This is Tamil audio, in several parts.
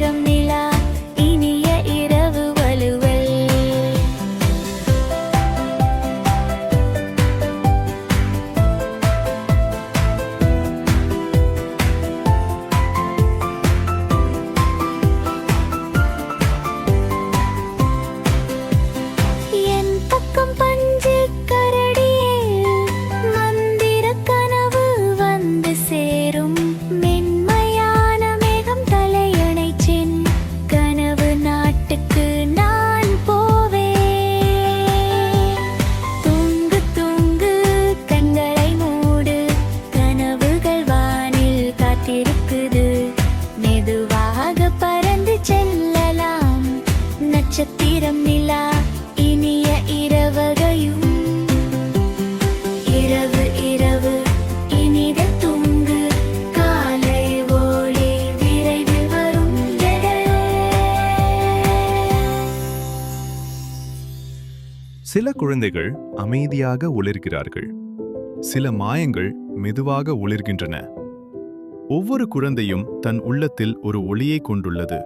நட்சத்திரம் நிலா இனிய இரவு வலுவல். என் பக்கம் பஞ்சு கரடியே, மந்திர கனவு வந்து சேரும். மென்மையான மேகம் தலையணைச்சின் கனவு நாட்டுக்கு நான் போவேன். தூங்கு தூங்கு கண்களை மூடு, கனவுகள் வானில் காத்திருக்குது. மெதுவாக பறந்து செல்லலாம், நட்சத்திரம் நிலா இனிய இரவகையும். இரவு இரவு இனித தூங்கு, காலை ஒளி விரைவில் வரும். சில குழந்தைகள் அமைதியாக ஒளிர்கிறார்கள். சில மாயங்கள் மெதுவாக ஒளிர்கின்றன. ஒவ்வொரு குழந்தையும் தன் உள்ளத்தில் ஒரு ஒளியை கொண்டுள்ளது.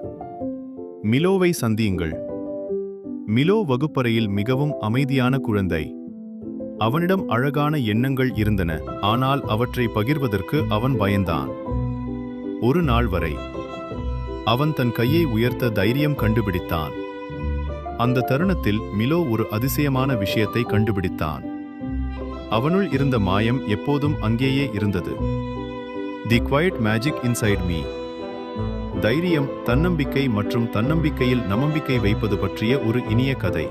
மிலோவை சந்தியுங்கள். மிலோ வகுப்பறையில் மிகவும் அமைதியான குழந்தை. அவனிடம் அழகான எண்ணங்கள் இருந்தன, ஆனால் அவற்றை பகிர்வதற்கு அவன் பயந்தான். ஒரு நாள் வரை அவன் தன் கையை உயர்த்த தைரியம் கண்டுபிடித்தான். அந்த தருணத்தில் மிலோ ஒரு அதிசயமான விஷயத்தை கண்டுபிடித்தான். அவனுள் இருந்த மாயம் எப்போதும் அங்கேயே இருந்தது. தி குவைட் மேஜிக் இன்சைட் மீ. தைரியம், தன்னம்பிக்கை மற்றும் தன்னம்பிக்கையில் நம்பிக்கை வைப்பது பற்றிய ஒரு இனிய கதை.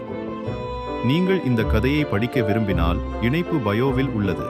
நீங்கள் இந்த கதையை படிக்க விரும்பினால் இணைப்பு பயோவில் உள்ளது.